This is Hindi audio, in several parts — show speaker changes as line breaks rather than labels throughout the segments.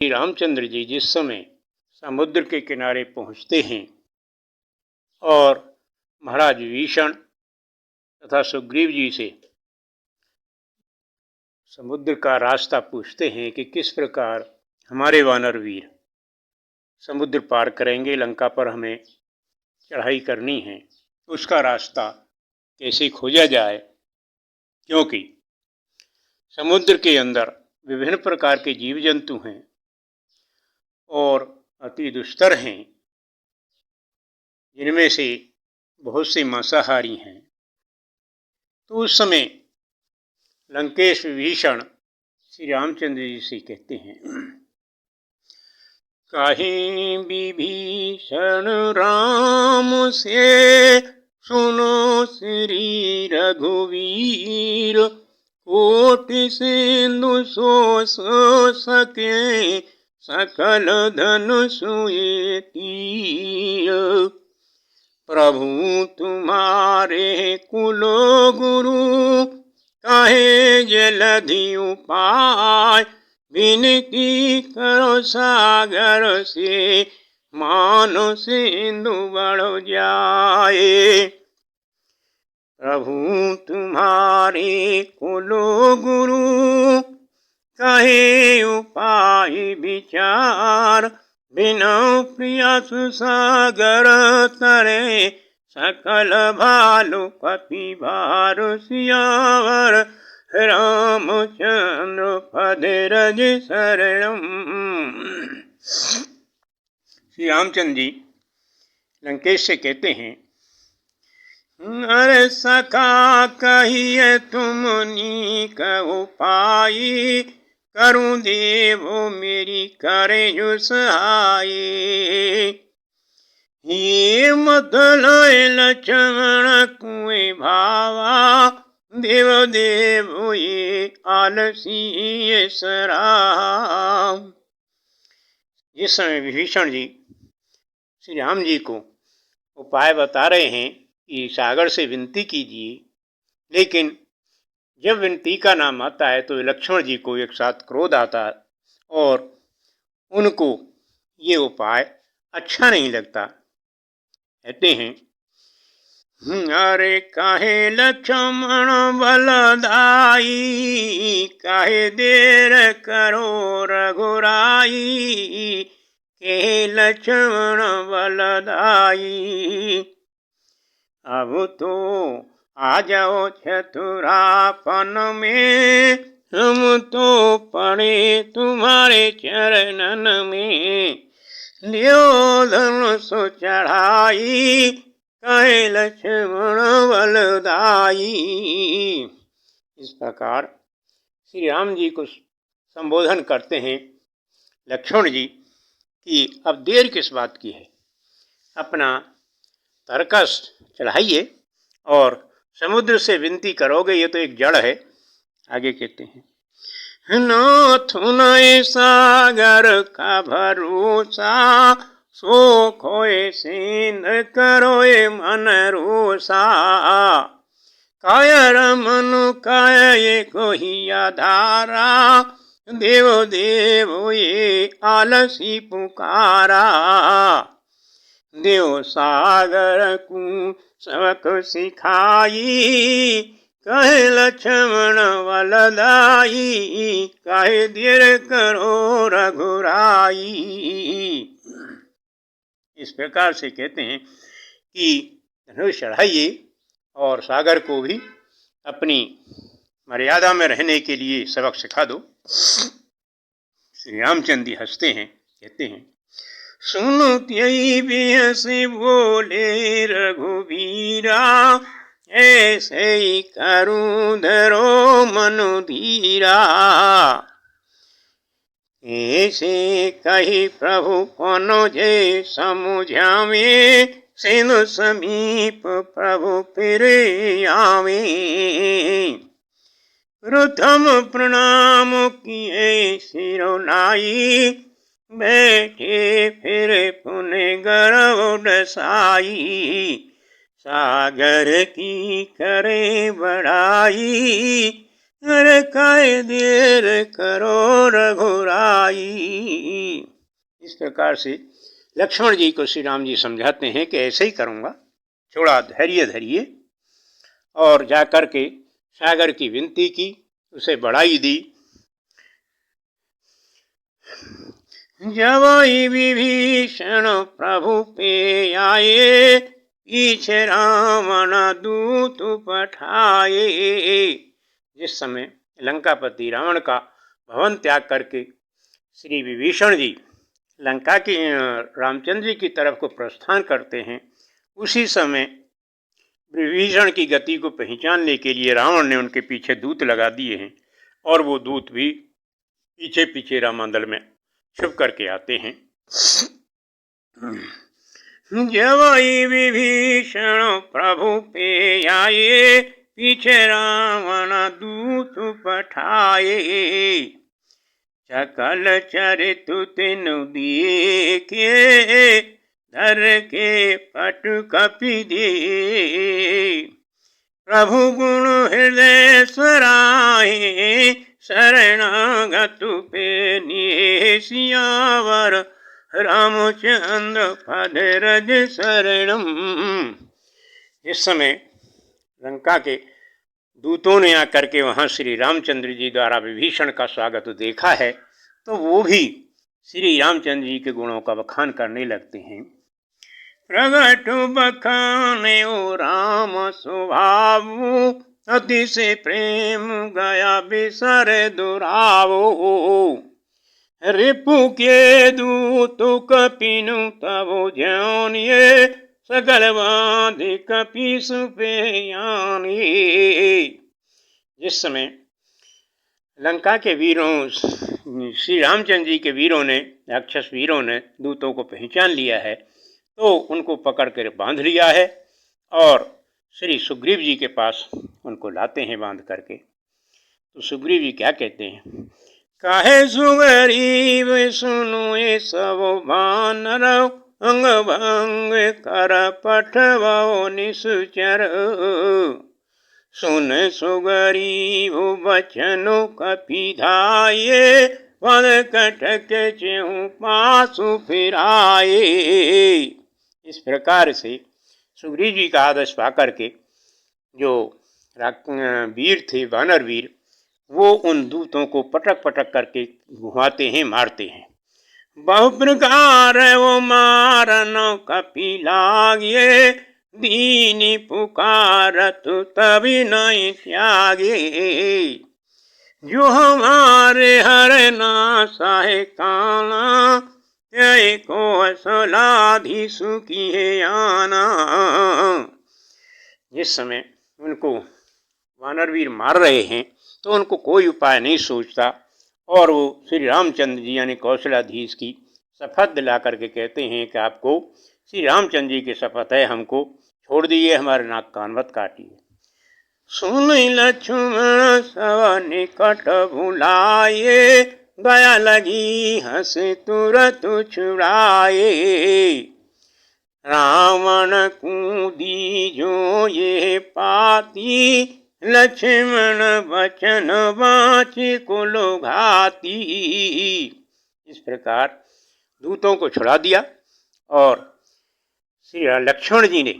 श्री रामचंद्र जी जिस समय समुद्र के किनारे पहुंचते हैं और महाराज विभीषण तथा सुग्रीव जी से समुद्र का रास्ता पूछते हैं कि किस प्रकार हमारे वानर वीर समुद्र पार करेंगे, लंका पर हमें चढ़ाई करनी है, उसका रास्ता कैसे खोजा जाए, क्योंकि समुद्र के अंदर विभिन्न प्रकार के जीव जंतु हैं और अति दुस्तर हैं, जिनमें से बहुत से मांसाहारी हैं। तो उस समय लंकेश विभीषण श्री रामचंद्र जी से कहते हैं, कहीं विभीषण राम से सुनो श्री रघुवीर, कोटि सिंधु सो सके सकल धन सुए तीर। प्रभु तुम्हारे कुलो गुरु, कहे जलधि उपाय, विनती करो सागर से मानो सिंधु बढ़ जाए। प्रभु तुम्हारे कुलो गुरु, कहे उपाय विचार, बिना प्रयास सागर तरे सकल भालु पति भार। सियावर रामचंद्र पद रज शरणम। श्री रामचंद्र जी लंकेश से कहते हैं, अरे सखा कहिए तुमनी कहो पाई, करूं देवो मेरी करे जो सहाय। ये मतलब लक्ष्मण कुएं भावा, देव देव ये आलसी सराम। इस समय विभीषण जी श्री राम जी को उपाय बता रहे हैं कि सागर से विनती कीजिए, लेकिन जब विनती का नाम आता है तो लक्ष्मण जी को एक साथ क्रोध आता है और उनको ये उपाय अच्छा नहीं लगता। कहते हैं, अरे काहे लक्ष्मण बलदाई, काहे देर करो रघुराई, के लक्ष्मण बलदाई। अब तो आ जाओ चतुरापन में, हम तो पड़े तुम्हारे चरणन में। लियो धनुष चढ़ाई, कहे लक्ष्मण बलदाई। इस प्रकार श्री राम जी को संबोधन करते हैं लक्ष्मण जी कि अब देर किस बात की है, अपना तरकस चढ़ाइए और समुद्र से विनती करोगे, ये तो एक जड़ है। आगे कहते हैं, नाथ नए सागर का भरोसा, सो खोए सिंध करोए मन रोसा। कायर मनु काय को ही आधारा, देव देव ये आलसी पुकारा। देव सागर को सबक सिखाई, कहे लक्ष्मण बलदाई, कहे देर करो रघुराई। इस प्रकार से कहते हैं कि धनुष चढ़ाइए और सागर को भी अपनी मर्यादा में रहने के लिए सबक सिखा दो। श्री रामचंद्र जी हंसते हैं, कहते हैं, सुनो त्यई बेहसे बोले रघुवीरा, ऐसे ही करूं धरो मनु धीरा। ऐसे कही प्रभु पनो जे समुझावे, सिंधु समीप प्रभु फिर आवे। प्रथम प्रणाम किए सिरोनाई, बैठे फिर पुण्य गर्व डसाई। सागर की करे बड़ाई, अरे काय देर करो रघुराई। इस प्रकार से लक्ष्मण जी को श्री राम जी समझाते हैं कि ऐसे ही करूँगा, थोड़ा धैर्य धरिए। और जाकर के सागर की विनती की, उसे बढ़ाई दी। जब विभीषण प्रभु पे आए, पीछे रावण दूत पठाए। जिस समय लंकापति रावण का भवन त्याग करके श्री विभीषण जी लंका की रामचंद्र जी की तरफ को प्रस्थान करते हैं, उसी समय विभीषण की गति को पहचानने के लिए रावण ने उनके पीछे दूत लगा दिए हैं, और वो दूत भी पीछे पीछे राममंडल में छुप करके आते हैं। जब विभीषण प्रभु पे आए, पीछे रावण दूत पठाए। सकल चरितु तिनु देखे, धर के पट कपि दे। प्रभु गुण हृदय सराहे, शरणागतु पे निये। सियावर रामचंद्र पद रज शरणम। इस समय लंका के दूतों ने आकर के वहाँ श्री रामचंद्र जी द्वारा विभीषण का स्वागत देखा है, तो वो भी श्री रामचंद्र जी के गुणों का बखान करने लगते हैं। प्रगट बखाने ओ राम स्वभावु, अति से प्रेम गया बिसर दुरावो। रिपु के दूत कपिनु तबो जानिए, सकल बाधि कपि सुपेयानी। जिस समय लंका के वीरों, श्री रामचंद्र जी के वीरों ने, राक्षस वीरों ने दूतों को पहचान लिया है, तो उनको पकड़ कर बांध लिया है और श्री सुग्रीव जी के पास उनको लाते हैं बांध करके। तो सुग्रीव जी क्या कहते हैं? काहे सुग्रीव सुनो ये सब बानर, अंग भंग कर पठवाओ निश्चर। सुन सुग्रीव बचनो कपिधाये, पद कटक चेहु पासु फिराए। इस प्रकार से सुग्रीव जी का आदेश पा करके जो वीर थे, वानर वीर, वो उन दूतों को पटक पटक करके घुमाते हैं, मारते हैं। बहु प्रकार वो मारन कपि लागे, दीनी पुकारत तभी नहीं त्यागे। जो हमारे हर नासाहे काना, त्यय को सलाधि सुखी है आना। जिस समय उनको वानरवीर मार रहे हैं, तो उनको कोई उपाय नहीं सोचता, और वो श्री रामचंद्र जी यानी कौशलाधीश की शपथ दिला करके कहते हैं कि आपको श्री रामचंद्र जी की शपथ है, हमको छोड़ दिए, हमारे नाक कान मत काटिए। सुन लक्ष्मण सब निकट भुलाए, दया लगी हंस तुरत छुड़ाए। रावण कूदी जो ये पाती, लक्ष्मण वचन बाँची कुलो घाती। इस प्रकार दूतों को छुड़ा दिया, और श्री लक्ष्मण जी ने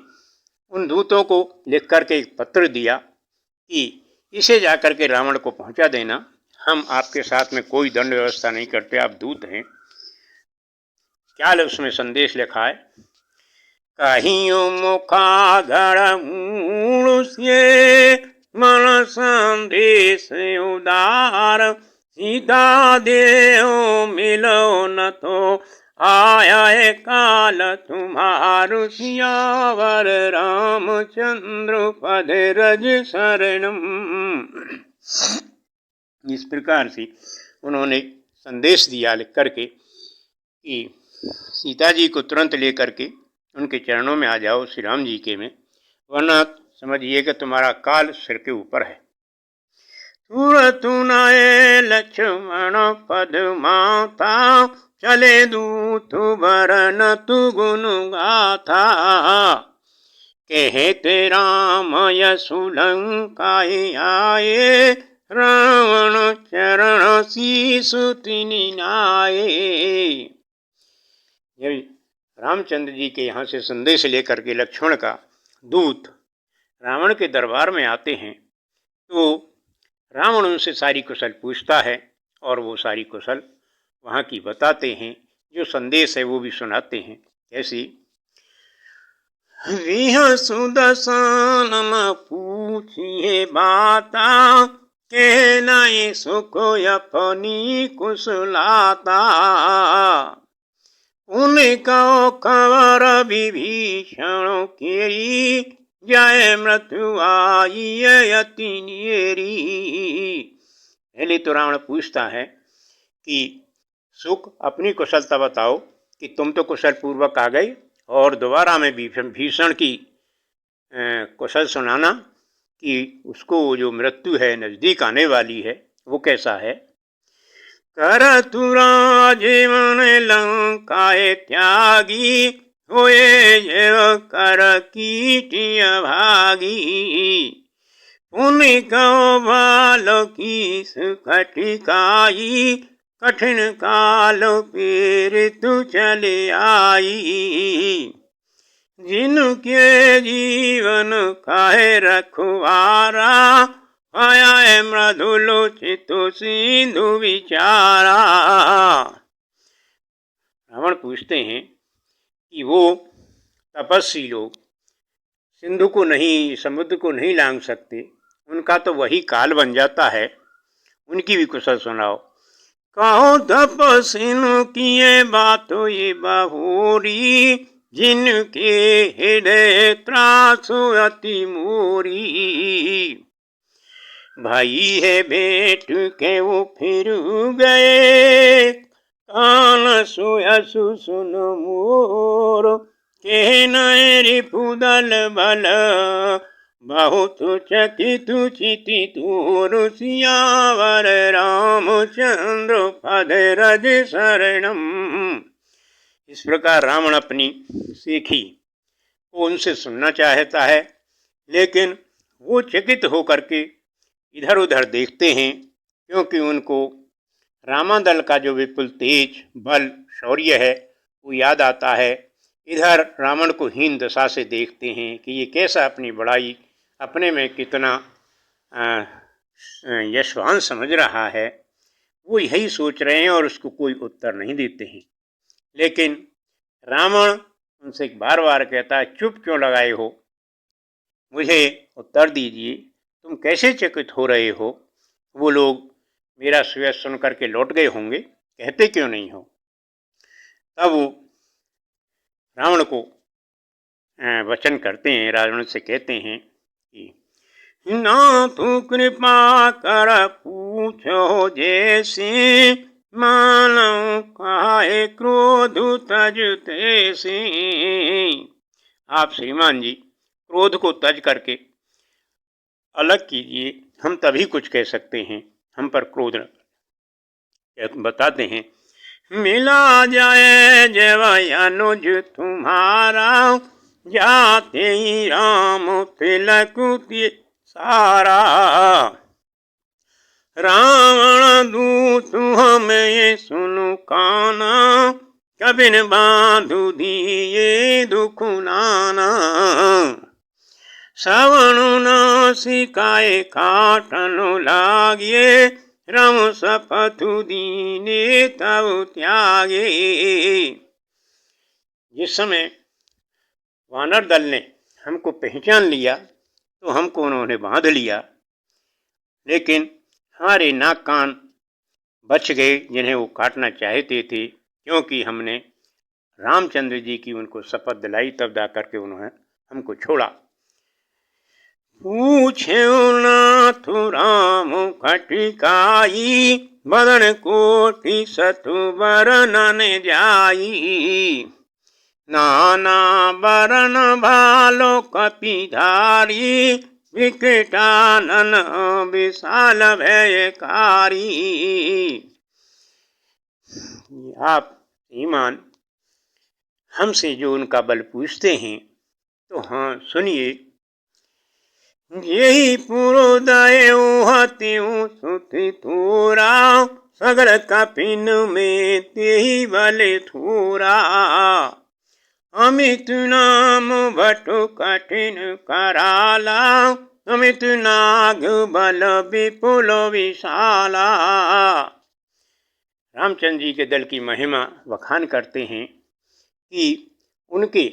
उन दूतों को लिख करके एक पत्र दिया कि इसे जाकर के रावण को पहुंचा देना, हम आपके साथ में कोई दंड व्यवस्था नहीं करते, आप दूत हैं। क्या उसमें संदेश लिखा है? कहियो मुखा गढ़ मूल से, मन संदेश उदार। सीता देव मिलो न तो, आया काल तुम्हारु। सियावर रामचंद्र पद रज शरणम। इस प्रकार से उन्होंने संदेश दिया लिख करके कि सीता जी को तुरंत लेकर के उनके चरणों में आ जाओ, श्री राम जी के में, वरना समझिए कि तुम्हारा काल सिर के ऊपर है। तुरत नए लक्ष्मण पद माता, चले दूत बरन तु गुण गाथा। कहते राम यशु लंकाए आए, रावण चरण शीसु तिनि नाये। जब रामचंद्र जी के यहाँ से संदेश लेकर के लक्ष्मण का दूत रावण के दरबार में आते हैं तो रावण उनसे सारी कुशल पूछता है और वो सारी कुशल वहाँ की बताते हैं, जो संदेश है वो भी सुनाते हैं। कैसी? विह सुदर्शन पूछिए बाता, के नए सुख अपनी कुशलाता। उनका खबर विभीषण केरी, जय मृत्यु आई अति नेरी। पहले तो रावण पूछता है कि सुख अपनी कुशलता बताओ कि तुम तो कुशल पूर्वक आ गए, और दोबारा में भीषण की कुशल सुनाना कि उसको जो मृत्यु है नजदीक आने वाली है वो कैसा है। कर तुरा जीवन लंकाए त्यागी, होए जेव कर कीटिय भागी। पुण्य कहो बालो की कटिकाई, कठिन काल पीरितु चले आई। जिनके जीवन काहे रखवारा, आया मृदुलोचित सिंधु विचारा। रावण पूछते हैं कि वो तपस्वी लोग सिंधु को नहीं, समुद्र को नहीं लांघ सकते, उनका तो वही काल बन जाता है, उनकी भी कुशल सुनाओ। कहो तपस्विनु किए बातो ये बहुरी, जिनके हृदय त्रासु अति मोरी। भाई है भेंट के वो फिर गए, कान सुयसु सुन मोर। के नए रिपुदल बल, बहुत चकित चितितुर। सियावर रामचंद्र पद रज शरणम। इस प्रकार रावण अपनी सीखी को उनसे सुनना चाहता है, लेकिन वो चकित होकर के इधर उधर देखते हैं, क्योंकि उनको रामादल का जो विपुल तेज बल शौर्य है वो याद आता है। इधर रावण को हीन दशा से देखते हैं कि ये कैसा अपनी बड़ाई, अपने में कितना यशवान समझ रहा है। वो यही सोच रहे हैं और उसको कोई उत्तर नहीं देते हैं। लेकिन रावण उनसे बार बार कहता है, चुप क्यों लगाए हो, मुझे उत्तर दीजिए, तुम कैसे चकित हो रहे हो। वो लोग मेरा सुयश सुन करके लौट गए होंगे, कहते क्यों नहीं हो। तब वो रावण को वचन करते हैं, रावण से कहते हैं कि नाथु कृपा कर पूछो जैसे, मानव काहे क्रोध तजते से। आप श्रीमान जी क्रोध को तज करके अलग कीजिए, हम तभी कुछ कह सकते हैं, हम पर क्रोध न। बताते हैं, मिला जाए जब अनुज तुम्हारा, जाते ही राम तिलक सारा। रावण दूत हमें सुनु काना, कबिन बांधु दिए दुख नाना। सवनु नासिकाए काटन लागे, रम सपथु दीने तब त्यागे। जिस समय वानर दल ने हमको पहचान लिया तो हमको उन्होंने बांध लिया, लेकिन हमारे नाक कान बच गए जिन्हें वो काटना चाहते थे, क्योंकि हमने रामचंद्र जी की उनको शपथ दिलाई, तब जा करके उन्होंने हमको छोड़ा। पूछे नाथु राम खटिकाई, बदन कोटि सतु बरनन जाई। नाना बरन भालो कपिधारी, विकटानन विशाल भयकारी। आप ईमान हमसे जो उनका बल पूछते हैं, तो हाँ सुनिए। यही पुरोदय त्यों सुति थोरा सगल कपिन में तेहि बल थोरा अमित नाम भटु कठिन कराला अमित नाग बल विपुल विशाला। रामचंद्र जी के दल की महिमा बखान करते हैं कि उनके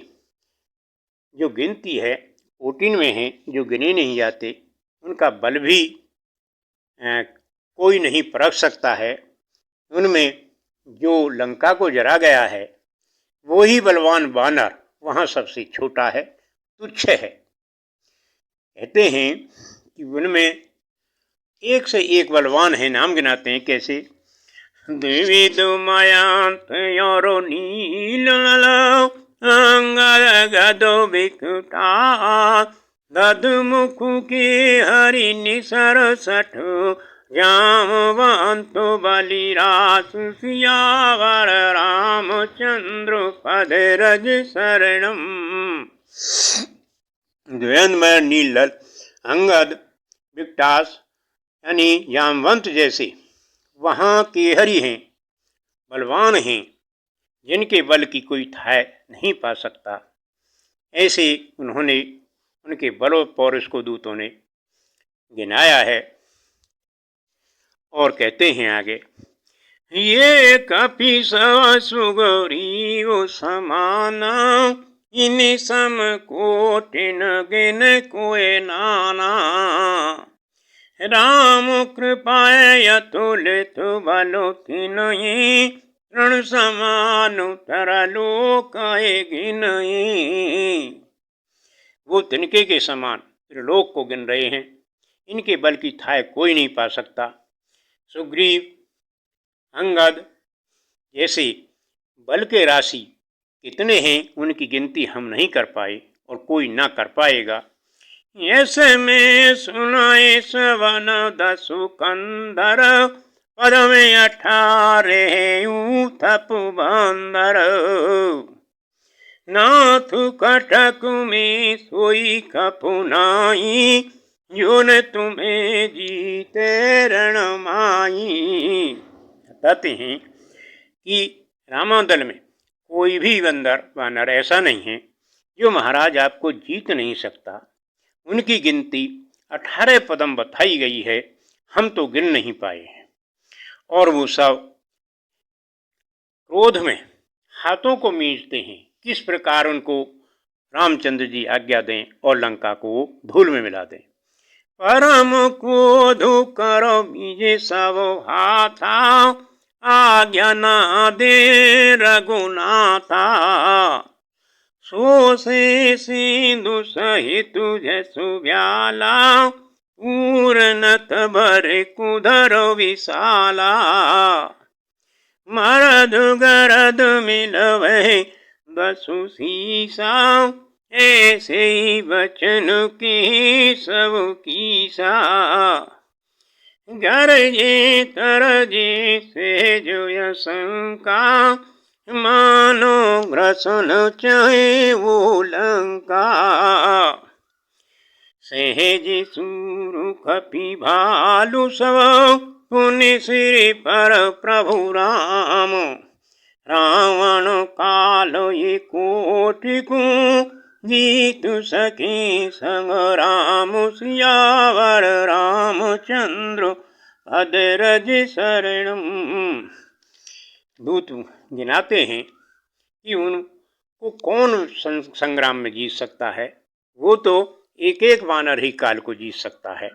जो गिनती है 14 में है, जो गिने नहीं जाते, उनका बल भी कोई नहीं परख सकता है। उनमें जो लंका को जरा गया है वो ही बलवान वानर वहाँ सबसे छोटा है, तुच्छ है। कहते हैं कि उनमें एक से एक बलवान है, नाम गिनाते हैं कैसे। देवी दुमयांत योरो नील अंगर गदो बिकटा दधमुखु के हरि निसर सठ जामवंतो बलिरास सियावर रामचंद्र पद रज शरणम। द्वयंदमय नीलल अंगद विकटास यानी जामवंत जैसे वहाँ के हरि हैं, बलवान हैं, जिनके बल की कोई थाह नहीं पा सकता। ऐसे उन्होंने उनके बलो पौरुष को दूतों ने गिनाया है। और कहते हैं आगे, ये कपि सुगौरी समाना इन सम कोटिन गिन कोय नाना राम कृपाय अतुलित बलो तिनहि रण समानु तरलो कहे गिनहि। वो तिनके के समान त्रिलोक को गिन रहे हैं, इनके बल की थाह कोई नहीं पा सकता। सुग्रीव अंगद जैसे बल के राशि कितने हैं उनकी गिनती हम नहीं कर पाए और कोई ना कर पाएगा। ऐसे में सुनाए सवन दसु कंदर पद में 18 थपु बंदर नाथ कटक में सोई कपुनाई जोन तुम्हें जीते रण माई। कहते हैं कि रामादल में कोई भी वानर ऐसा नहीं है जो महाराज आपको जीत नहीं सकता। उनकी गिनती 18 पदम बताई गई है, हम तो गिन नहीं पाए हैं। और वो सब क्रोध में हाथों को मींचते हैं, किस प्रकार उनको रामचंद्र जी आज्ञा दें और लंका को धूल में मिला दें। परम क्रोध करो बीजे सब हाथा आज्ञा ना दे रघुनाथा सो से सिंधु सहित जसु व्याला पूर्णत भर कुधर विशाला मरद गरद मिलवे दसु सीसा ऐसे ही बचन की सब कीसा गरजे तरजे से जो शंका मानो ग्रसन चाहे वो लंका सहज सूरु कपि भालु सब पुण्य श्री पर प्रभु राम रावण काल ये कोटि को जीत सके संग राम सियावर रामचंद्र पद रज शरणम। दूत गिनाते हैं कि उनको कौन संग्राम में जीत सकता है। वो तो एक एक वानर ही काल को जीत सकता है।